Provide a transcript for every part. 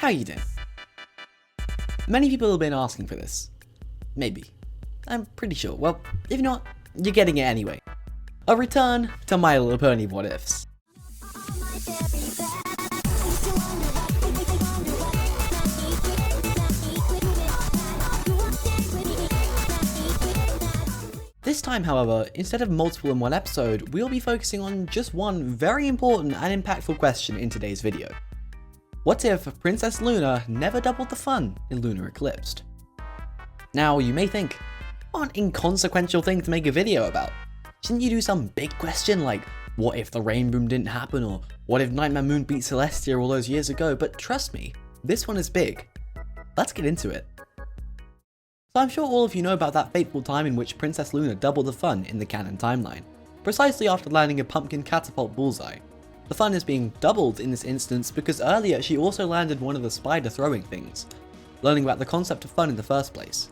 how you doing? Many people have been asking for this. Maybe. I'm pretty sure. Well, if not, you're getting it anyway. A return to My Little Pony What Ifs. This time, however, instead of multiple in one episode, we'll be focusing on just one very important and impactful question in today's video. What if Princess Luna never doubled the fun in Lunar Eclipsed? Now, you may think, what an inconsequential thing to make a video about. Shouldn't you do some big question like, what if the rain boom didn't happen, or what if Nightmare Moon beat Celestia all those years ago? But trust me, this one is big. Let's get into it. So I'm sure all of you know about that fateful time in which Princess Luna doubled the fun in the canon timeline, precisely after landing a pumpkin catapult bullseye. The fun is being doubled in this instance because earlier she also landed one of the spider throwing things, learning about the concept of fun in the first place.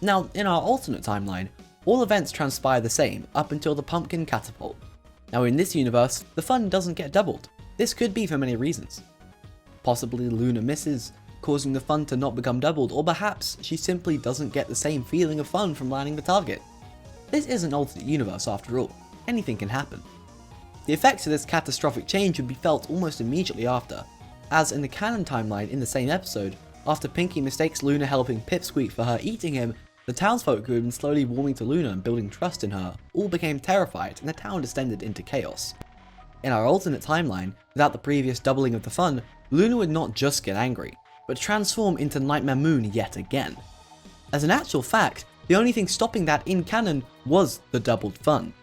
Now, in our alternate timeline, all events transpire the same up until the pumpkin catapult. Now in this universe, the fun doesn't get doubled. This could be for many reasons. Possibly Luna misses, causing the fun to not become doubled, or perhaps she simply doesn't get the same feeling of fun from landing the target. This is an alternate universe after all, anything can happen. The effects of this catastrophic change would be felt almost immediately after, as in the canon timeline in the same episode, after Pinkie mistakes Luna helping Pipsqueak for her eating him, the townsfolk who had been slowly warming to Luna and building trust in her all became terrified and the town descended into chaos. In our alternate timeline, without the previous doubling of the fun, Luna would not just get angry, but transform into Nightmare Moon yet again. As an actual fact, the only thing stopping that in canon was the doubled fun.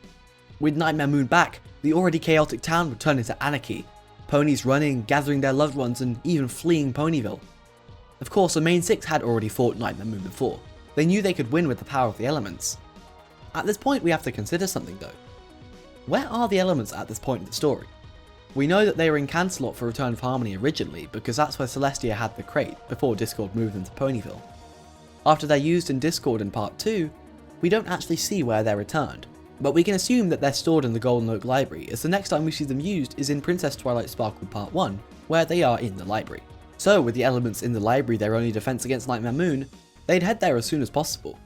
With Nightmare Moon back, the already chaotic town would turn into anarchy, ponies running, gathering their loved ones, and even fleeing Ponyville. Of course, the main six had already fought Nightmare Moon before. They knew they could win with the power of the elements. At this point we have to consider something though. Where are the elements at this point in the story? We know that they were in Cancelot for Return of Harmony originally, because that's where Celestia had the crate, before Discord moved them to Ponyville. After they're used in Discord in Part 2, we don't actually see where they're returned, but we can assume that they're stored in the Golden Oak Library, as the next time we see them used is in Princess Twilight Sparkle Part 1, where they are in the library. So with the elements in the library their only defense against Nightmare Moon, they'd head there as soon as possible.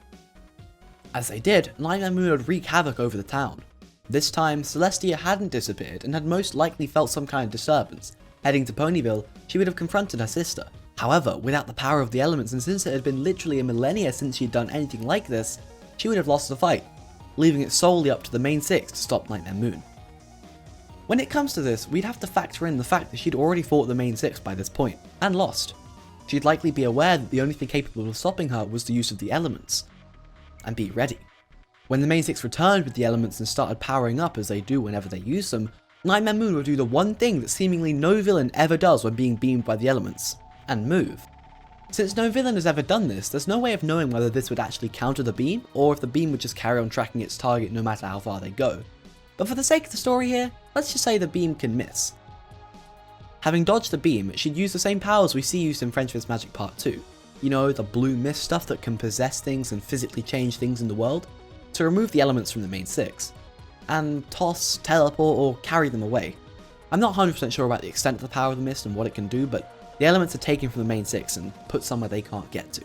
As they did, Nightmare Moon would wreak havoc over the town. This time, Celestia hadn't disappeared and had most likely felt some kind of disturbance. Heading to Ponyville, she would have confronted her sister. However, without the power of the elements, and since it had been literally a millennia since she'd done anything like this, she would have lost the fight, leaving it solely up to the main six to stop Nightmare Moon. When it comes to this, we'd have to factor in the fact that she'd already fought the main six by this point, and lost. She'd likely be aware that the only thing capable of stopping her was the use of the elements, and be ready. When the main six returned with the elements and started powering up as they do whenever they use them, Nightmare Moon would do the one thing that seemingly no villain ever does when being beamed by the elements, and move. Since no villain has ever done this, there's no way of knowing whether this would actually counter the beam, or if the beam would just carry on tracking its target no matter how far they go. But for the sake of the story here, let's just say the beam can miss. Having dodged the beam, she'd use the same powers we see used in Friendship's Magic Part 2. You know, the blue mist stuff that can possess things and physically change things in the world, to remove the elements from the main six, and toss, teleport, or carry them away. I'm not 100% sure about the extent of the power of the mist and what it can do, but the elements are taken from the main six and put somewhere they can't get to.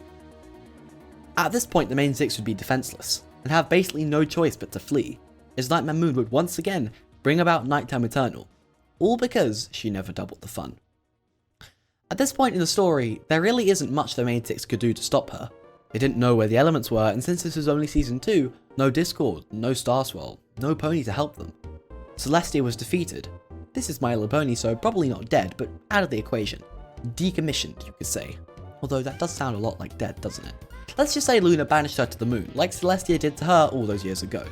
At this point the main six would be defenseless, and have basically no choice but to flee, as Nightmare Moon would once again bring about Nighttime Eternal, all because she never doubled the fun. At this point in the story, there really isn't much the main six could do to stop her. They didn't know where the elements were, and since this was only Season 2, no Discord, no Star Swirl, no pony to help them. Celestia was defeated. This is My Little Pony, so probably not dead, but out of the equation. Decommissioned, you could say. Although that does sound a lot like dead, doesn't it? Let's just say Luna banished her to the moon, like Celestia did to her all those years ago.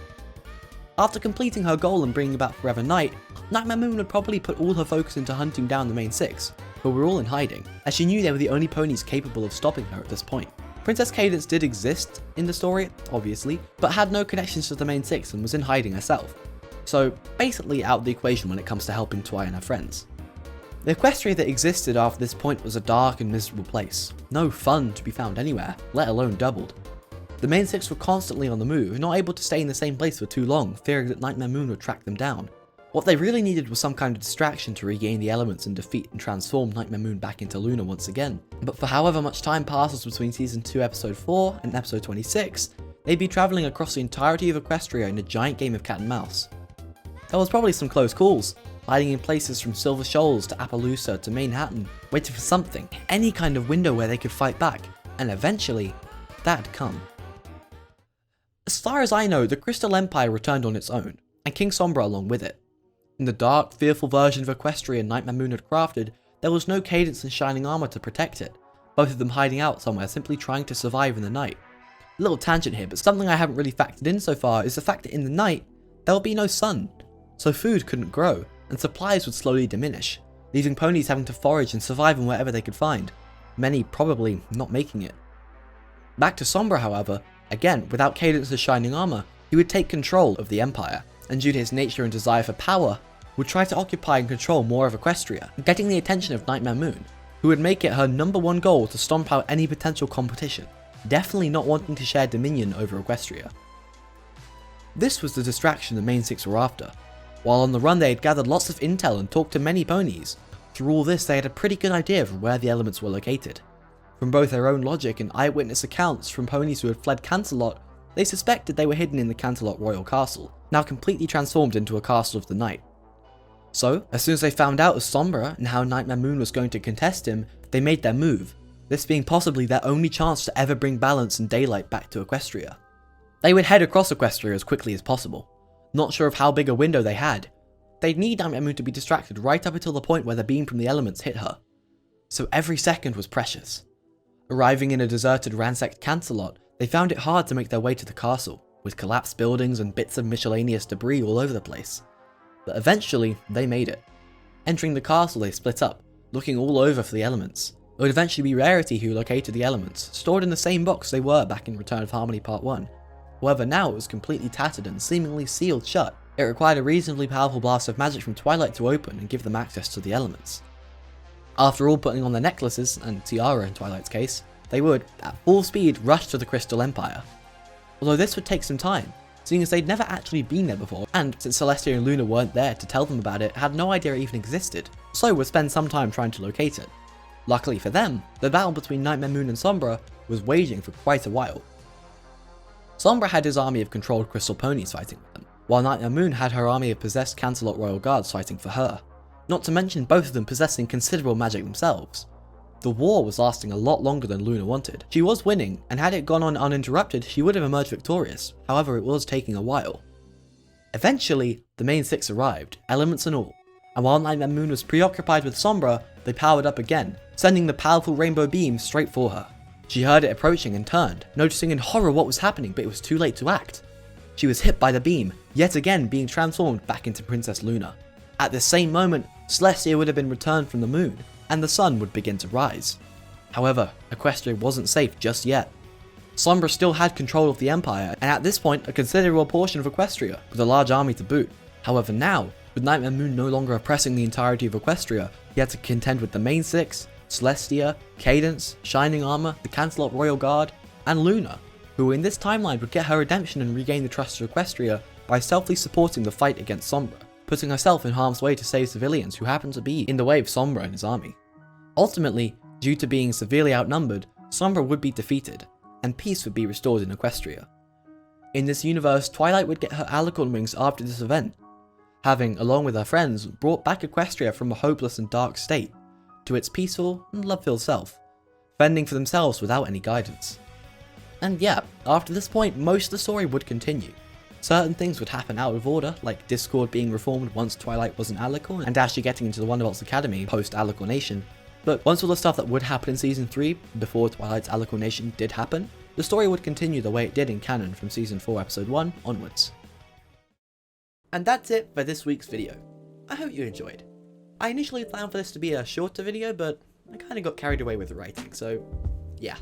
After completing her goal and bringing about Forever Night, Nightmare Moon would probably put all her focus into hunting down the main six, who were all in hiding, as she knew they were the only ponies capable of stopping her at this point. Princess Cadance did exist in the story, obviously, but had no connections to the main six and was in hiding herself. So basically out of the equation when it comes to helping Twi and her friends. The Equestria that existed after this point was a dark and miserable place. No fun to be found anywhere, let alone doubled. The main six were constantly on the move, not able to stay in the same place for too long, fearing that Nightmare Moon would track them down. What they really needed was some kind of distraction to regain the elements and defeat and transform Nightmare Moon back into Luna once again. But for however much time passes between Season 2 Episode 4 and Episode 26, they'd be travelling across the entirety of Equestria in a giant game of cat and mouse. There was probably some close calls, hiding in places from Silver Shoals to Appaloosa to Manhattan, waiting for something, any kind of window where they could fight back, and eventually, that'd come. As far as I know, the Crystal Empire returned on its own, and King Sombra along with it. In the dark, fearful version of Equestria Nightmare Moon had crafted, there was no Cadence and Shining Armor to protect it, both of them hiding out somewhere simply trying to survive in the night. A little tangent here, but something I haven't really factored in so far is the fact that in the night, there will be no sun, so food couldn't grow, and supplies would slowly diminish, leaving ponies having to forage and survive on whatever they could find, many probably not making it. Back to Sombra, however, again, without Cadence or Shining Armor, he would take control of the Empire, and due to his nature and desire for power, would try to occupy and control more of Equestria, getting the attention of Nightmare Moon, who would make it her #1 goal to stomp out any potential competition, definitely not wanting to share dominion over Equestria. This was the distraction the main six were after. While on the run they had gathered lots of intel and talked to many ponies, through all this they had a pretty good idea of where the elements were located. From both their own logic and eyewitness accounts from ponies who had fled Canterlot, they suspected they were hidden in the Canterlot Royal Castle, now completely transformed into a castle of the night. So, as soon as they found out of Sombra and how Nightmare Moon was going to contest him, they made their move, this being possibly their only chance to ever bring balance and daylight back to Equestria. They would head across Equestria as quickly as possible, not sure of how big a window they had. They'd need Nightmare Moon to be distracted right up until the point where the beam from the elements hit her. So every second was precious. Arriving in a deserted, ransacked Canterlot, they found it hard to make their way to the castle, with collapsed buildings and bits of miscellaneous debris all over the place. But eventually, they made it. Entering the castle, they split up, looking all over for the elements. It would eventually be Rarity who located the elements, stored in the same box they were back in Return of Harmony Part 1. However, now it was completely tattered and seemingly sealed shut. It required a reasonably powerful blast of magic from Twilight to open and give them access to the elements. After all putting on their necklaces, and tiara in Twilight's case, they would, at full speed, rush to the Crystal Empire. Although this would take some time, seeing as they'd never actually been there before, and since Celestia and Luna weren't there to tell them about it, had no idea it even existed, so would spend some time trying to locate it. Luckily for them, the battle between Nightmare Moon and Sombra was waging for quite a while. Sombra had his army of controlled crystal ponies fighting with them, while Nightmare Moon had her army of possessed Canterlot Royal Guards fighting for her, not to mention both of them possessing considerable magic themselves. The war was lasting a lot longer than Luna wanted. She was winning, and had it gone on uninterrupted, she would have emerged victorious, however it was taking a while. Eventually, the main six arrived, elements and all, and while Nightmare Moon was preoccupied with Sombra, they powered up again, sending the powerful rainbow beam straight for her. She heard it approaching and turned, noticing in horror what was happening, but it was too late to act. She was hit by the beam, yet again being transformed back into Princess Luna. At the same moment, Celestia would have been returned from the moon, and the sun would begin to rise. However, Equestria wasn't safe just yet. Sombra still had control of the Empire, and at this point a considerable portion of Equestria, with a large army to boot. However now, with Nightmare Moon no longer oppressing the entirety of Equestria, he had to contend with the main six, Celestia, Cadence, Shining Armor, the Canterlot Royal Guard, and Luna, who in this timeline would get her redemption and regain the trust of Equestria by selfly supporting the fight against Sombra, putting herself in harm's way to save civilians who happened to be in the way of Sombra and his army. Ultimately, due to being severely outnumbered, Sombra would be defeated, and peace would be restored in Equestria. In this universe, Twilight would get her Alicorn wings after this event, having, along with her friends, brought back Equestria from a hopeless and dark state to its peaceful and love-filled self, fending for themselves without any guidance. And yeah, after this point, most of the story would continue. Certain things would happen out of order, like Discord being reformed once Twilight was an Alicorn, and Ashley getting into the Wonderbolts Academy post-Alicornation. But once all the stuff that would happen in Season 3, before Twilight's Alicornation did happen, the story would continue the way it did in canon from Season 4 Episode 1 onwards. And that's it for this week's video. I hope you enjoyed. I initially planned for this to be a shorter video, but I kinda got carried away with the writing, so yeah,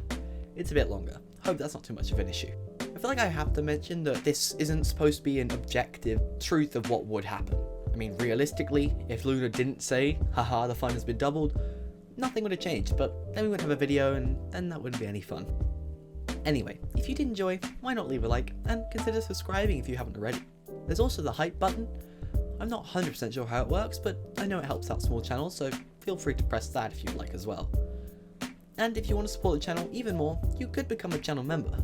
it's a bit longer. Hope that's not too much of an issue. I feel like I have to mention that this isn't supposed to be an objective truth of what would happen. I mean, realistically, if Luna didn't say, haha, the fun has been doubled, nothing would have changed, but then we wouldn't have a video and then that wouldn't be any fun. Anyway, if you did enjoy, why not leave a like and consider subscribing if you haven't already. There's also the hype button. I'm not 100% sure how it works, but I know it helps out small channels, so feel free to press that if you'd like as well. And if you want to support the channel even more, you could become a channel member.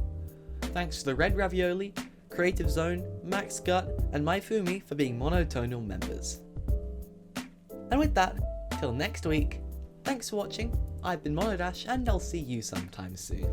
Thanks to the Red Ravioli, Creative Zone, Max Gut, and Maifumi for being monotonal members. And with that, till next week, thanks for watching, I've been Monodash, and I'll see you sometime soon.